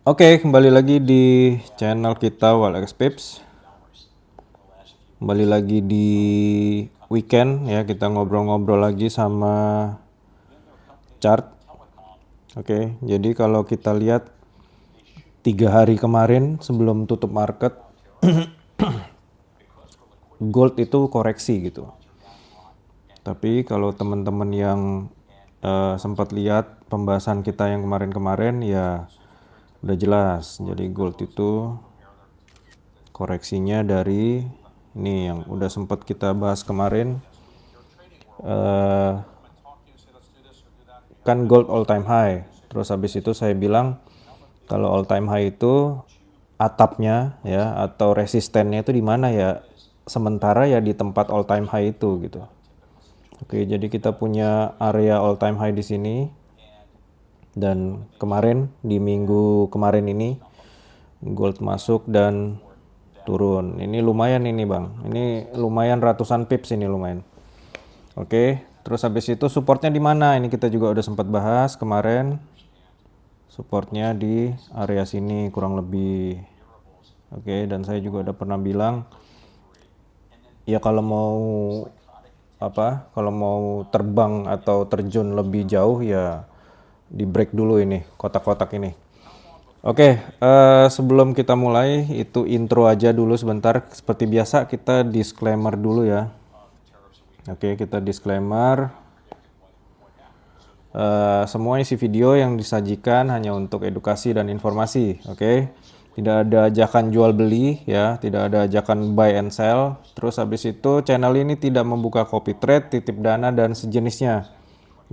Oke, kembali lagi di channel kita Walex Pips. Kembali lagi di weekend ya, kita ngobrol-ngobrol lagi sama chart. Oke, jadi kalau kita lihat 3 hari kemarin sebelum tutup market, gold itu koreksi gitu. Tapi kalau teman-teman yang sempat lihat pembahasan kita yang kemarin-kemarin ya udah jelas. Jadi gold itu koreksinya dari ini yang udah sempat kita bahas kemarin, eh, kan gold all time high. Terus habis itu saya bilang kalau all time high itu atapnya ya atau resistennya itu di mana ya? Sementara ya di tempat all time high itu gitu. Oke, jadi kita punya area all time high di sini dan kemarin di minggu kemarin ini gold masuk dan turun. Ini lumayan ini, Bang. Ini lumayan ratusan pips ini lumayan. Oke, terus habis itu supportnya di mana? Ini kita juga udah sempat bahas kemarin. Supportnya di area sini kurang lebih. Oke, dan saya juga udah pernah bilang ya kalau mau kalau mau terbang atau terjun lebih jauh ya di break dulu ini kotak-kotak ini. Oke, sebelum kita mulai itu intro aja dulu sebentar. Seperti biasa kita disclaimer dulu ya. Oke, kita disclaimer. Semua isi video yang disajikan hanya untuk edukasi dan informasi, oke? Tidak ada ajakan jual beli ya, tidak ada ajakan buy and sell. Terus habis itu channel ini tidak membuka copy trade, titip dana dan sejenisnya.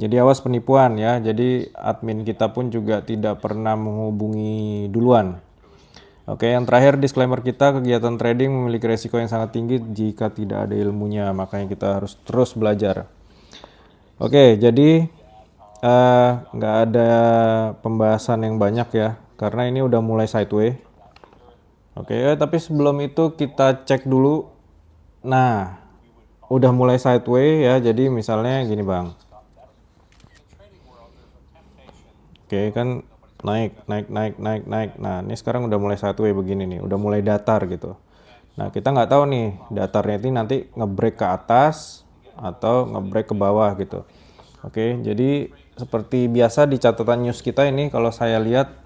Jadi awas penipuan ya. Jadi admin kita pun juga tidak pernah menghubungi duluan. Oke, yang terakhir disclaimer kita, kegiatan trading memiliki resiko yang sangat tinggi jika tidak ada ilmunya, makanya kita harus terus belajar. Oke, jadi nggak ada pembahasan yang banyak ya, karena ini udah mulai sideways. Oke, tapi sebelum itu kita cek dulu. Nah, udah mulai sideways ya, jadi misalnya gini Bang. Oke, kan naik, naik, naik, naik, naik. Nah, ini sekarang udah mulai sideways begini nih, udah mulai datar gitu. Nah, kita nggak tahu nih datarnya ini nanti ngebreak ke atas atau ngebreak ke bawah gitu. Oke, jadi seperti biasa di catatan news kita ini kalau saya lihat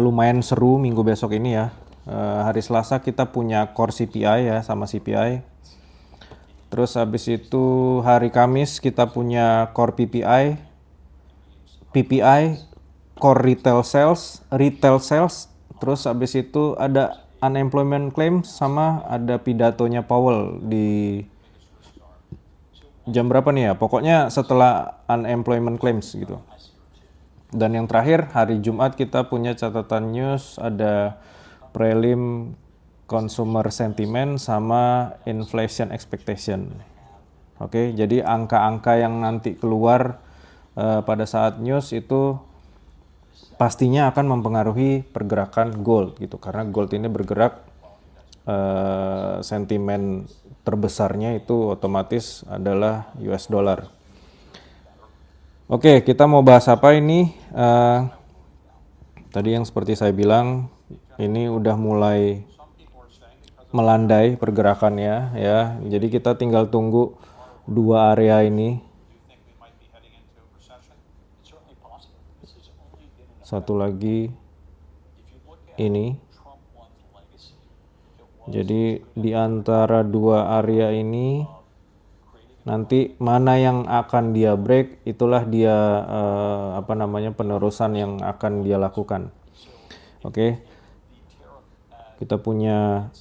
lumayan seru minggu besok ini ya. Hari Selasa kita punya core CPI ya sama CPI. Terus habis itu hari Kamis kita punya core PPI, PPI, core retail sales. Terus habis itu ada unemployment claim sama ada pidatonya Powell di jam berapa nih ya? Pokoknya setelah unemployment claims gitu. Dan yang terakhir hari Jumat kita punya catatan news, ada prelim consumer sentiment sama inflation expectation. Oke, jadi angka-angka yang nanti keluar pada saat news itu pastinya akan mempengaruhi pergerakan gold gitu, karena gold ini bergerak sentimen terbesarnya itu otomatis adalah US dollar. Oke, kita mau bahas apa ini? Tadi yang seperti saya bilang, ini udah mulai melandai pergerakannya ya. Jadi kita tinggal tunggu dua area ini. Satu lagi ini. Jadi di antara dua area ini nanti mana yang akan dia break, itulah dia penerusan yang akan dia lakukan. Oke. Kita punya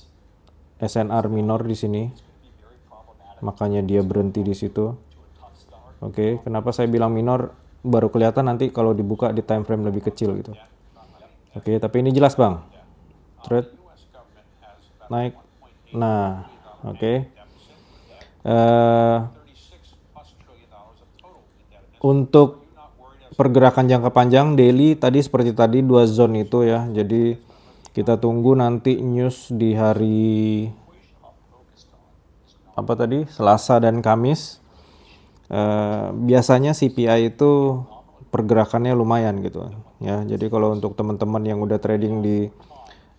SNR minor di sini. Makanya dia berhenti di situ. Oke, kenapa saya bilang minor? Baru kelihatan nanti kalau dibuka di time frame lebih kecil gitu. Oke, tapi ini jelas, Bang. Trade naik. Nah, oke. Untuk pergerakan jangka panjang daily tadi seperti tadi dua zone itu ya. Jadi kita tunggu nanti news di hari apa tadi? Selasa dan Kamis. Biasanya CPI itu pergerakannya lumayan gitu ya. Jadi kalau untuk teman-teman yang udah trading di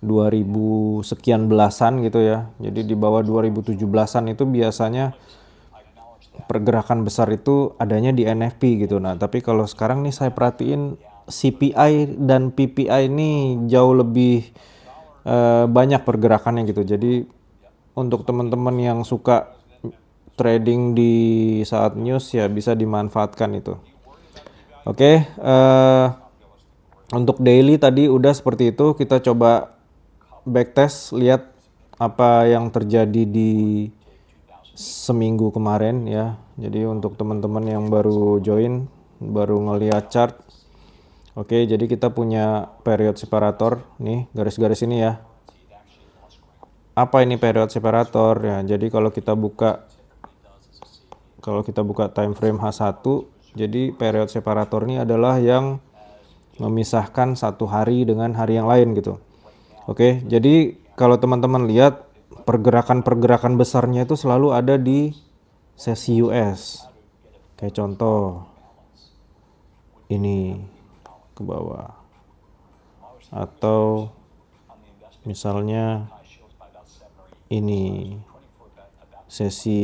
2000 sekian belasan gitu ya, jadi di bawah 2017-an itu biasanya pergerakan besar itu adanya di NFP gitu. Nah, tapi kalau sekarang nih saya perhatiin CPI dan PPI ini jauh lebih banyak pergerakannya gitu. Jadi untuk teman-teman yang suka trading di saat news ya bisa dimanfaatkan itu. Oke, untuk daily tadi udah seperti itu. Kita coba backtest, lihat apa yang terjadi di seminggu kemarin ya. Jadi untuk teman-teman yang baru join, baru ngeliat chart. Oke, jadi kita punya period separator nih, garis-garis ini ya. Apa ini period separator ya? Jadi kalau kita buka time frame H1, jadi period separator ini adalah yang memisahkan satu hari dengan hari yang lain gitu. Oke, jadi kalau teman-teman lihat pergerakan-pergerakan besarnya itu selalu ada di sesi US. Kayak contoh ini ke bawah. Atau misalnya ini sesi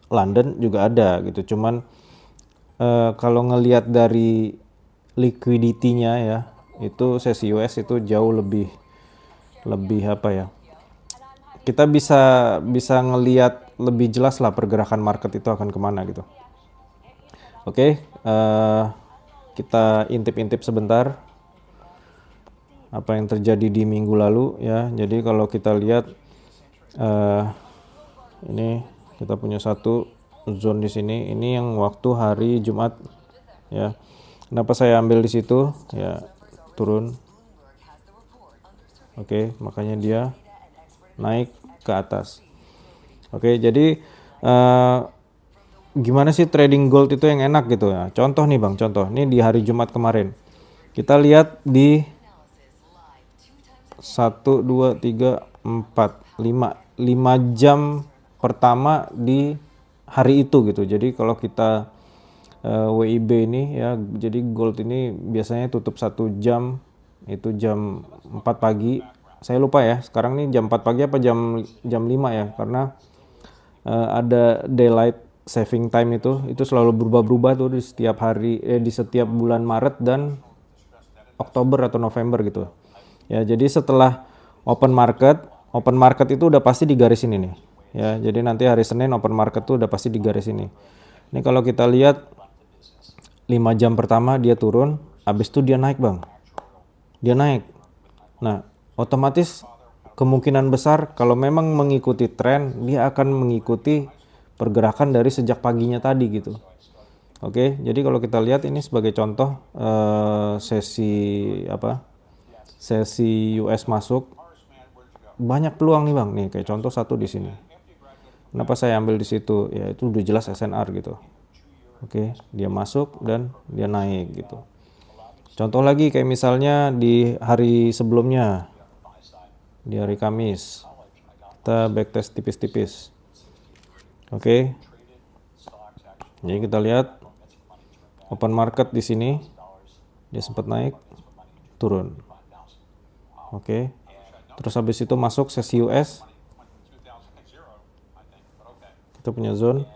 London juga ada gitu. Cuman kalau ngelihat dari liquidity-nya ya, itu sesi US itu jauh lebih apa ya? Kita bisa ngelihat lebih jelas lah pergerakan market itu akan kemana gitu. Oke, kita intip-intip sebentar apa yang terjadi di minggu lalu ya. Jadi kalau kita lihat ini kita punya satu zone di sini. Ini yang waktu hari Jumat ya. Kenapa saya ambil di situ? Ya, turun. Oke, makanya dia naik ke atas. Oke, jadi gimana sih trading gold itu yang enak gitu ya? Contoh nih Bang, contoh. Ini di hari Jumat kemarin. Kita lihat di 1, 2, 3, 4, 5 jam pertama di hari itu gitu. Jadi kalau kita WIB ini ya, jadi gold ini biasanya tutup 1 jam, itu jam 4 pagi. Saya lupa ya, sekarang nih jam 4 pagi apa jam 5 ya, karena ada daylight saving time itu selalu berubah-berubah tuh di setiap hari, di setiap bulan Maret dan Oktober atau November gitu. Ya, jadi setelah open market itu udah pasti di garis ini nih. Ya, jadi nanti hari Senin open market tuh udah pasti di garis ini. Ini kalau kita lihat 5 jam pertama dia turun, habis itu dia naik, Bang. Dia naik. Nah, otomatis kemungkinan besar kalau memang mengikuti tren, dia akan mengikuti pergerakan dari sejak paginya tadi gitu. Oke, jadi kalau kita lihat ini sebagai contoh sesi US masuk, banyak peluang nih Bang. Nih kayak contoh satu di sini. Kenapa saya ambil di situ? Ya itu udah jelas SNR gitu. Oke, dia masuk dan dia naik gitu. Contoh lagi kayak misalnya di hari sebelumnya, di hari Kamis, kita backtest tipis-tipis. Oke, jadi kita lihat open market di sini, dia sempat naik, turun. Oke, terus habis itu masuk sesi US, kita punya zone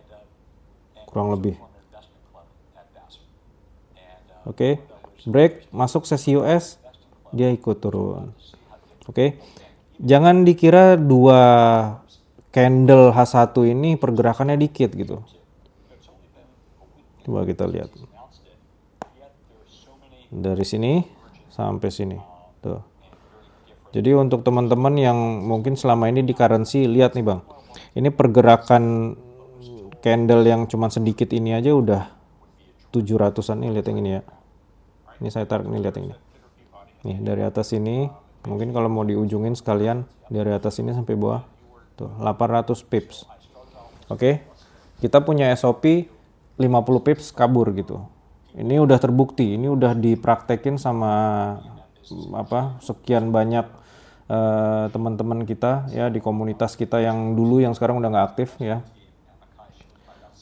kurang lebih. Oke, break, masuk sesi US, dia ikut turun. Oke, jangan dikira dua candle H1 ini pergerakannya dikit gitu. Coba kita lihat. Dari sini sampai sini. Tuh. Jadi untuk teman-teman yang mungkin selama ini di currency, lihat nih Bang. Ini pergerakan candle yang cuma sedikit ini aja udah 700-an nih, lihat yang ini ya. Ini saya tarik nih, lihat yang ini. Nih dari atas ini, mungkin kalau mau diujungin sekalian dari atas ini sampai bawah. Tuh, 800 pips. Oke. Kita punya SOP 50 pips kabur gitu. Ini udah terbukti, ini udah dipraktekin sama sekian banyak teman-teman kita ya di komunitas kita yang dulu yang sekarang udah nggak aktif ya.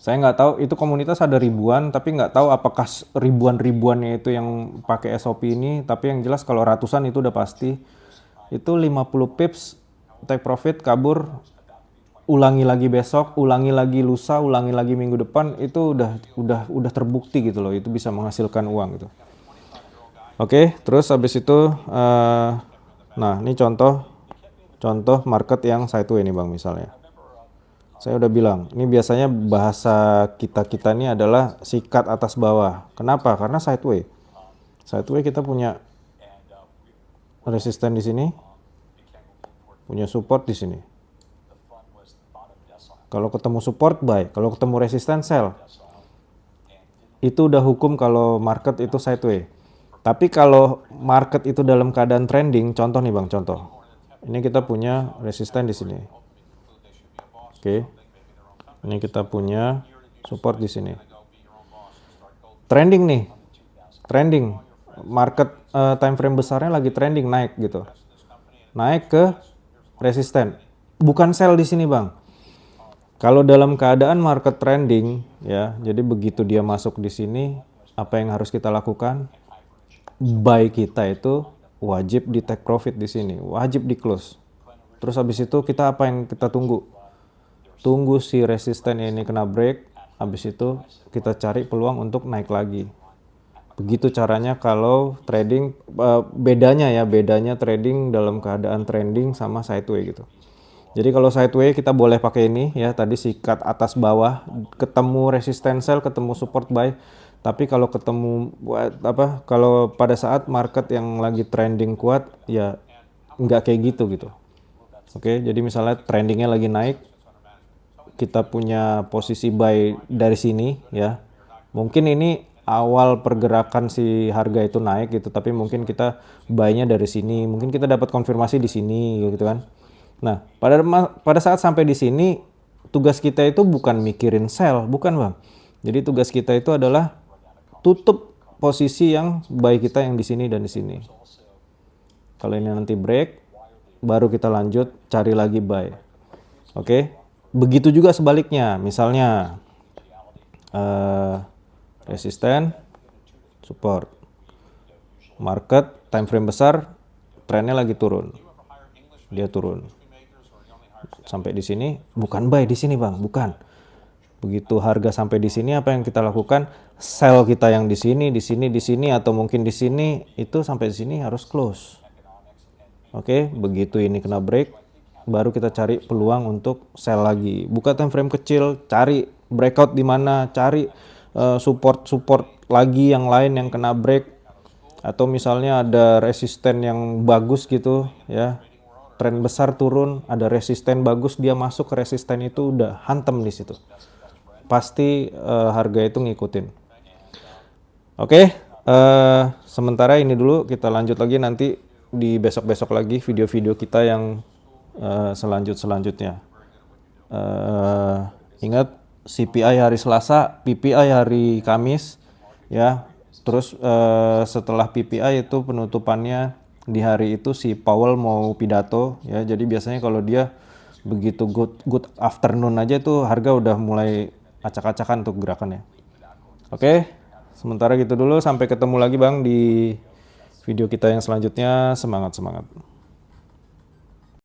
Saya nggak tahu itu komunitas ada ribuan, tapi nggak tahu apakah ribuan-ribuannya itu yang pakai SOP ini. Tapi yang jelas kalau ratusan itu udah pasti. Itu 50 pips take profit kabur, ulangi lagi besok, ulangi lagi lusa, ulangi lagi minggu depan, itu udah terbukti gitu loh. Itu bisa menghasilkan uang gitu. Oke, terus habis itu nah ini contoh market yang sideway ini Bang misalnya. Saya udah bilang, ini biasanya bahasa kita ini adalah sikat atas bawah. Kenapa? Karena sideway. Sideway kita punya resisten di sini, punya support di sini. Kalau ketemu support buy, kalau ketemu resisten sell. Itu udah hukum kalau market itu sideway. Tapi kalau market itu dalam keadaan trending, contoh nih Bang, contoh. Ini kita punya resisten di sini. Oke. Ini kita punya support di sini. Trending nih. Trending. Market time frame besarnya lagi trending naik gitu. Naik ke resisten. Bukan sell di sini, Bang. Kalau dalam keadaan market trending ya, jadi begitu dia masuk di sini, apa yang harus kita lakukan? Buy kita itu wajib di take profit di sini, wajib di close. Terus habis itu kita apa yang kita tunggu? Tunggu si resisten ini kena break, habis itu kita cari peluang untuk naik lagi. Begitu caranya kalau trading, bedanya trading dalam keadaan trending sama sideway gitu. Jadi kalau sideway kita boleh pakai ini ya, tadi sikat atas bawah, ketemu resisten sell, ketemu support buy. Tapi kalau kalau pada saat market yang lagi trending kuat ya nggak kayak gitu. Oke, jadi misalnya trendingnya lagi naik, kita punya posisi buy dari sini ya. Mungkin ini awal pergerakan si harga itu naik gitu, tapi mungkin kita buy-nya dari sini, mungkin kita dapat konfirmasi di sini gitu kan. Nah, pada saat sampai di sini tugas kita itu bukan mikirin sell, bukan Bang. Jadi tugas kita itu adalah tutup posisi yang buy kita yang di sini dan di sini. Kalau ini nanti break, baru kita lanjut cari lagi buy. Oke. Begitu juga sebaliknya, misalnya resisten, support, market time frame besar, trennya lagi turun, dia turun sampai di sini, bukan buy di sini Bang, bukan. Begitu harga sampai di sini, apa yang kita lakukan? Sell kita yang di sini, atau mungkin di sini, itu sampai di sini harus close. Oke, begitu ini kena break, baru kita cari peluang untuk sell lagi. Buka time frame kecil, cari breakout di mana, cari support lagi yang lain yang kena break, atau misalnya ada resisten yang bagus gitu ya, tren besar turun, ada resisten bagus, dia masuk ke resisten itu udah hantem di situ. Pasti harga itu ngikutin. Oke, sementara ini dulu, kita lanjut lagi nanti di besok-besok lagi video-video kita yang selanjutnya. Ingat CPI hari Selasa, PPI hari Kamis ya. Terus setelah PPI itu penutupannya di hari itu si Powell mau pidato ya. Jadi biasanya kalau dia begitu good afternoon aja tuh harga udah mulai acak-acakan untuk gerakannya. Oke, sementara gitu dulu, sampai ketemu lagi Bang di video kita yang selanjutnya. Semangat.